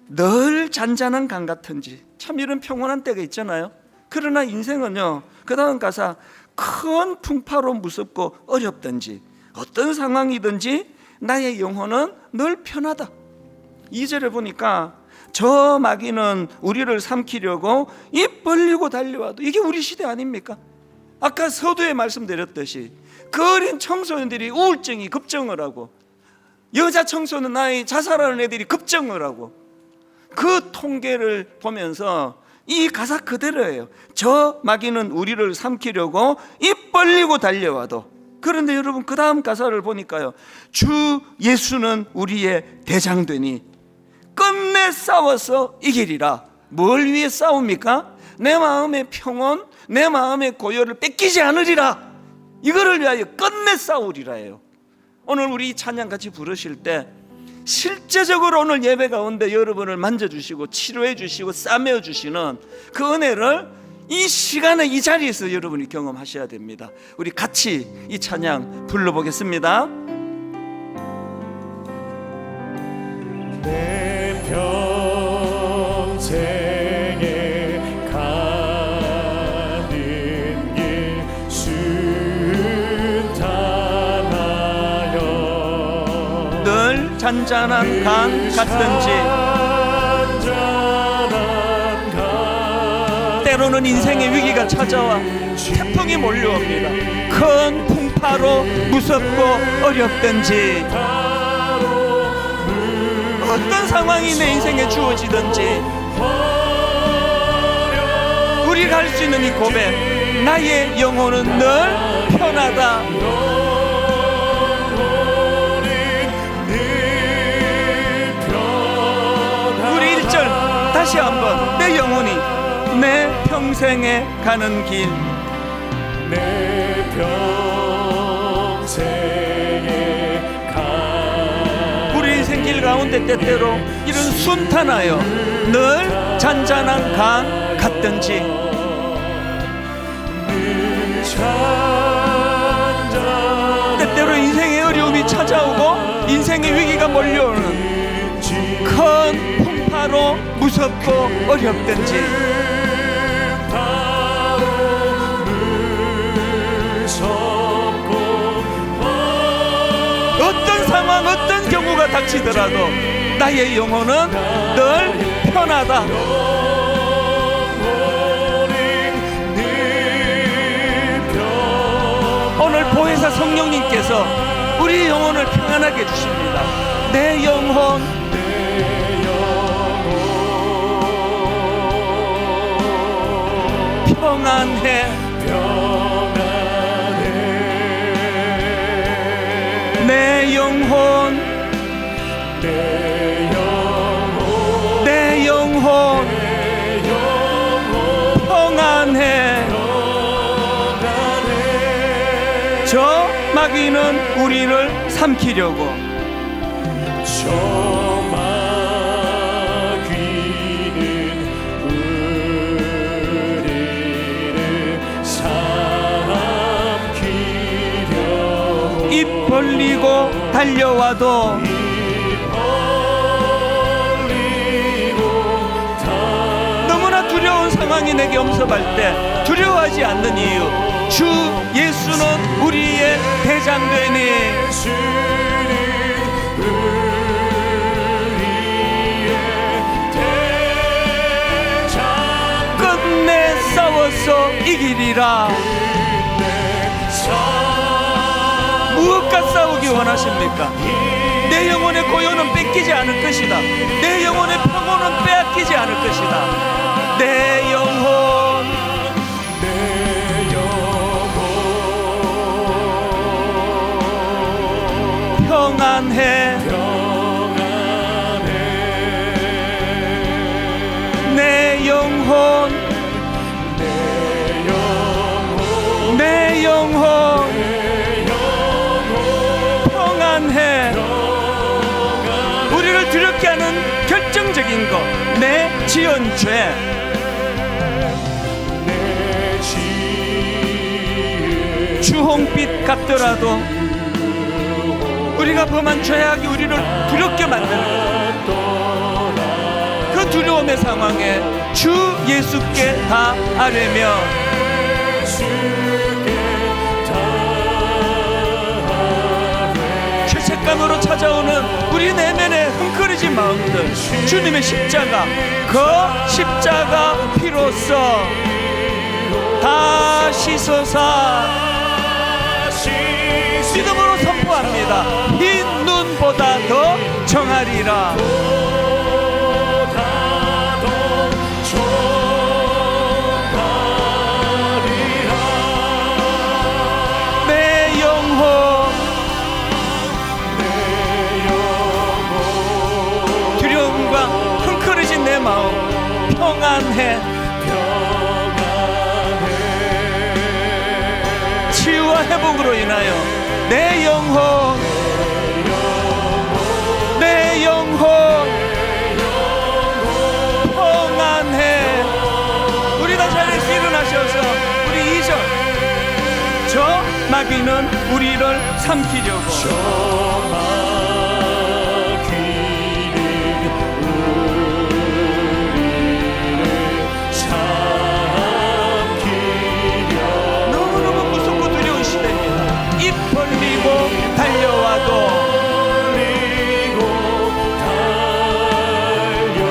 늘 잔잔한 강 같은지. 참 이런 평온한 때가 있잖아요. 그러나 인생은요, 그 다음 가사 큰 풍파로 무섭고 어렵든지 어떤 상황이든지 나의 영혼은 늘 편하다. 2절에 보니까 저 마귀는 우리를 삼키려고 입 벌리고 달려와도, 이게 우리 시대 아닙니까? 아까 서두에 말씀드렸듯이 그 어린 청소년들이 우울증이 급증을 하고 여자 청소년 나이 자살하는 애들이 급증을 하고, 그 통계를 보면서 이 가사 그대로예요. 저 마귀는 우리를 삼키려고 입 벌리고 달려와도. 그런데 여러분, 그 다음 가사를 보니까요, 주 예수는 우리의 대장되니 끝내 싸워서 이기리라. 뭘 위해 싸웁니까? 내 마음의 평온, 내 마음의 고요를 뺏기지 않으리라. 이거를 위하여 끝내 싸우리라예요. 오늘 우리 이 찬양 같이 부르실 때 실제적으로 오늘 예배 가운데 여러분을 만져주시고 치료해 주시고 싸매어 주시는 그 은혜를 이 시간에 이 자리에서 여러분이 경험하셔야 됩니다. 우리 같이 이 찬양 불러보겠습니다.
내 평생에 가는 길 순탄하여
늘 잔잔한 강 같든지, 때로는 인생의 위기가 찾아와 태풍이 몰려옵니다. 큰 풍파로 무섭고 어렵든지, 어떤 상황이 내 인생에 주어지든지 우리가 할 수 있는 이 고백, 나의 영혼은 늘 편하다. 우리 1절 다시 한번, 내 영혼이 내 평생에 가는 길,
내 평생에
우리 인생 길 가운데 때때로 이런 순탄하여 늘 잔잔한 강 같든지, 때때로 인생의 어려움이 찾아오고 인생의 위기가 몰려오는 큰 풍파로 무섭고 어렵든지, 어떤 상황, 어떤 경우가 닥치더라도 나의 영혼은 늘 편하다. 오늘 보혜사 성령님께서 우리 영혼을 평안하게 해주십니다. 내 영혼, 평안해. 내 영혼, 내 영혼 평안해. 저 마귀는 우리를 삼키려고,
저 마귀는 우리를
벌리고 달려와도 너무나 두려운 상황이 내게 엄습할 때 두려워하지 않는 이유, 주 예수는 우리의 대장되니 끝내 싸워서 이기리라. 무엇과 싸우기 원하십니까? 내 영혼의 고요는 뺏기지 않을 것이다. 내 영혼의 평온은 빼앗기지 않을 것이다. 내 영혼 평안해. 내 영혼 내 영혼 평안해. 우리를 두렵게 하는 결정적인 것, 내 지은 죄, 주홍빛 같더라도 우리가 범한 죄악이 우리를 두렵게 만드는 것, 그 두려움의 상황에 주 예수께 다 아뢰며 죄책감으로 찾아오는 우리 내면의 흥거리진 마음들, 주님의 십자가, 그 십자가 피로써 다 씻어서 믿음으로 선포합니다. 흰 눈보다 더 정하리라. 내 영혼 두려움과 흥크러진 내 마음 평안해. 치유와 회복으로 인하여 내 영혼 평안해. 우리 다 자리에서 일어나셔서 우리 2절, 저 마귀는 우리를 삼키려고 너무너무 무섭고 두려운 시대입니다. 입 벌리고 달려와도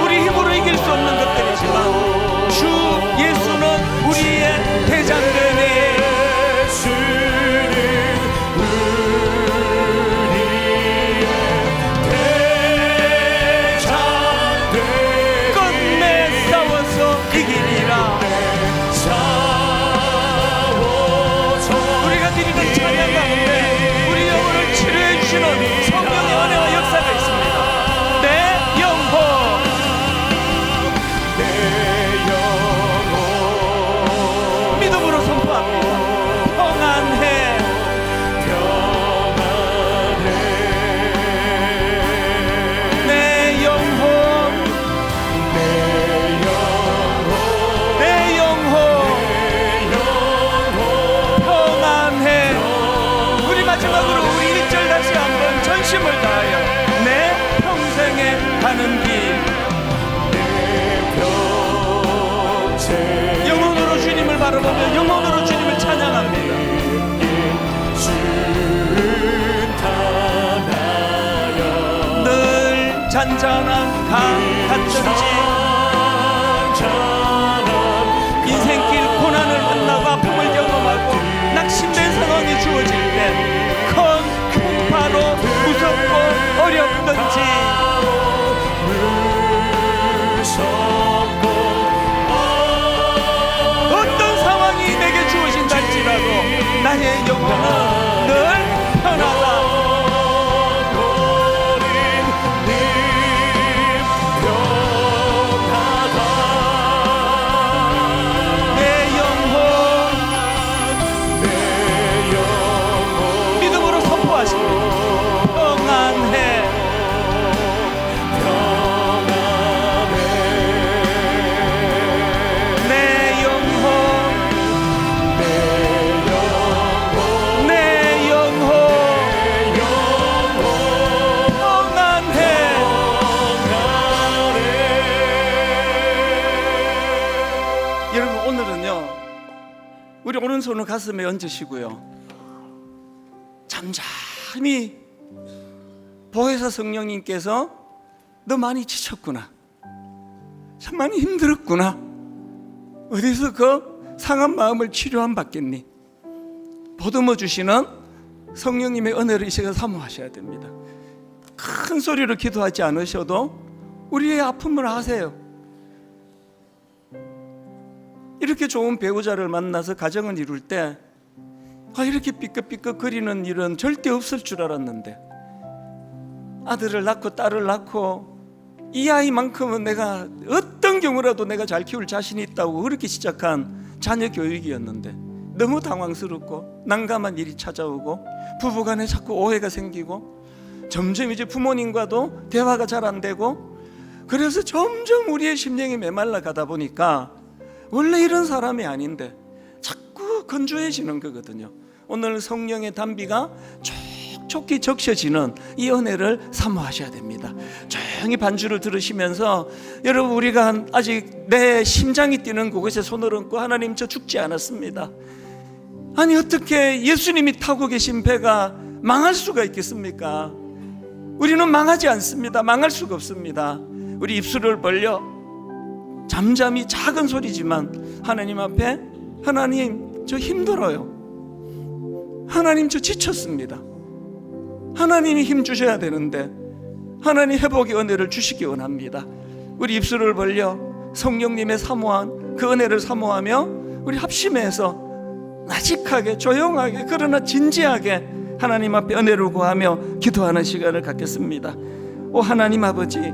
우리 힘으로 이길 수 없는 것들이지만 주 예수는 우리의 대장되니 끝내 싸워서 이기리라. 우리가 드리는 찬양 가운데 우리 영혼을 치료해 주시는 성령의 은혜와 역사가 있습니다. 내 영혼 믿음으로 선포합니다. 평안해. 내 영혼 평안해. 우리 마지막으로 우리 1절 다시 한번 전심을 다하여 내 평생에 가는 길. 영혼으로 주님을 바라보며 영혼으로 주님을 찬양합니다. 늘 잔잔한 강 같든지 인생길 고난을 만나고 아픔을 경험하고 낙심된 상황이 주어질 때 큰 풍파로 무섭고 어렵든지 어떤 상황이 내게 주어진다 할지라도 나의 영혼은 늘 편하다. 내 영혼 믿음으로 선포하십니다. 평안해. 내 영혼 여러분, 오늘은요, 우리 오른손을 가슴에 얹으시고요, 잠잠히 보혜사 성령님께서 너 많이 지쳤구나, 참 많이 힘들었구나, 어디서 그 상한 마음을 치료함 받겠니? 보듬어 주시는 성령님의 은혜를 이 시간 사모하셔야 됩니다. 큰 소리로 기도하지 않으셔도 우리의 아픔을 아세요. 이렇게 좋은 배우자를 만나서 가정을 이룰 때 이렇게 삐끗삐끗 거리는 일은 절대 없을 줄 알았는데, 아들을 낳고 딸을 낳고 이 아이만큼은 내가 어떤 경우라도 내가 잘 키울 자신이 있다고 그렇게 시작한 자녀 교육이었는데 너무 당황스럽고 난감한 일이 찾아오고 부부간에 자꾸 오해가 생기고 점점 이제 부모님과도 대화가 잘 안 되고, 그래서 점점 우리의 심령이 메말라 가다 보니까 원래 이런 사람이 아닌데 자꾸 건조해지는 거거든요. 오늘 성령의 단비가 촉촉히 적셔지는 이 은혜를 사모하셔야 됩니다. 조용히 반주를 들으시면서, 여러분, 우리가 아직 내 심장이 뛰는 그곳에 손을 얹고, 하나님, 저 죽지 않았습니다. 아니, 어떻게 예수님이 타고 계신 배가 망할 수가 있겠습니까? 우리는 망하지 않습니다. 망할 수가 없습니다. 우리 입술을 벌려 잠잠히 작은 소리지만 하나님 앞에, 하나님, 저 힘들어요. 하나님, 저 지쳤습니다. 하나님이 힘 주셔야 되는데 하나님 회복의 은혜를 주시기 원합니다. 우리 입술을 벌려 성령님의 사모한 그 은혜를 사모하며 우리 합심해서 나직하게, 조용하게, 그러나 진지하게 하나님 앞에 은혜를 구하며 기도하는 시간을 갖겠습니다. 오 하나님 아버지,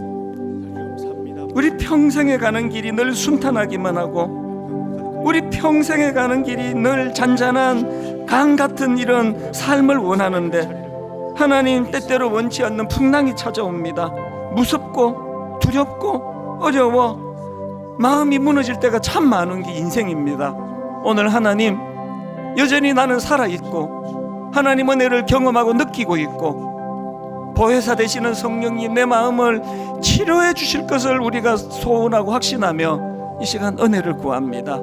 우리 평생에 가는 길이 늘 순탄하기만 하고 우리 평생에 가는 길이 늘 잔잔한 강 같은 이런 삶을 원하는데, 하나님, 때때로 원치 않는 풍랑이 찾아옵니다. 무섭고 두렵고 어려워 마음이 무너질 때가 참 많은 게 인생입니다. 오늘 하나님, 여전히 나는 살아있고 하나님 은혜를 경험하고 느끼고 있고 보혜사 되시는 성령님 내 마음을 치료해 주실 것을 우리가 소원하고 확신하며 이 시간 은혜를 구합니다.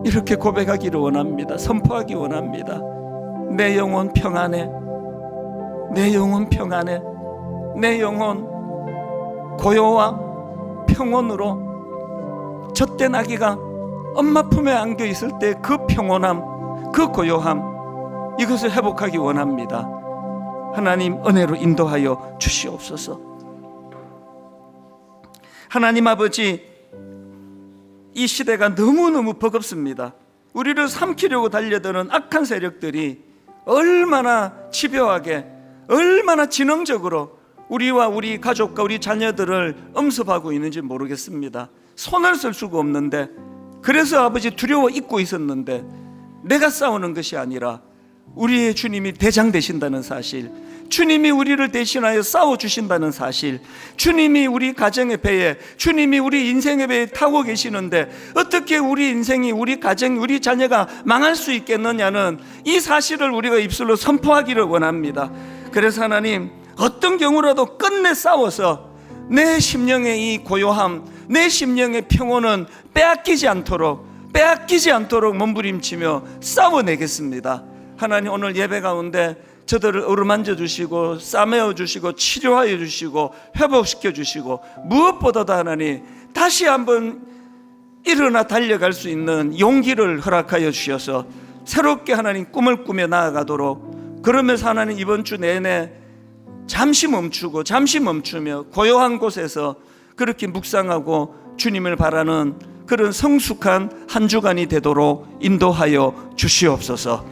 이렇게 고백하기를 원합니다. 선포하기 원합니다. 내 영혼 평안해, 내 영혼 평안해, 내 영혼 고요와 평온으로 젖된 아기가 엄마 품에 안겨 있을 때 그 평온함, 그 고요함, 이것을 회복하기 원합니다. 하나님, 은혜로 인도하여 주시옵소서. 하나님 아버지, 이 시대가 너무너무 버겁습니다. 우리를 삼키려고 달려드는 악한 세력들이 얼마나 집요하게, 얼마나 지능적으로 우리와 우리 가족과 우리 자녀들을 엄습하고 있는지 모르겠습니다. 손을 쓸 수가 없는데, 그래서 아버지 두려워 잊고 있었는데, 내가 싸우는 것이 아니라 우리의 주님이 대장 되신다는 사실, 주님이 우리를 대신하여 싸워주신다는 사실, 주님이 우리 가정의 배에, 주님이 우리 인생의 배에 타고 계시는데 어떻게 우리 인생이, 우리 가정이, 우리 자녀가 망할 수 있겠느냐는 이 사실을 우리가 입술로 선포하기를 원합니다. 그래서 하나님, 어떤 경우라도 끝내 싸워서 내 심령의 이 고요함, 내 심령의 평온은 빼앗기지 않도록 몸부림치며 싸워내겠습니다. 하나님, 오늘 예배 가운데 저들을 어루만져 주시고 싸매어 주시고 치료하여 주시고 회복시켜 주시고, 무엇보다도 하나님, 다시 한번 일어나 달려갈 수 있는 용기를 허락하여 주셔서 새롭게 하나님 꿈을 꾸며 나아가도록, 그러면서 하나님 이번 주 내내 잠시 멈추며 고요한 곳에서 그렇게 묵상하고 주님을 바라는 그런 성숙한 한 주간이 되도록 인도하여 주시옵소서.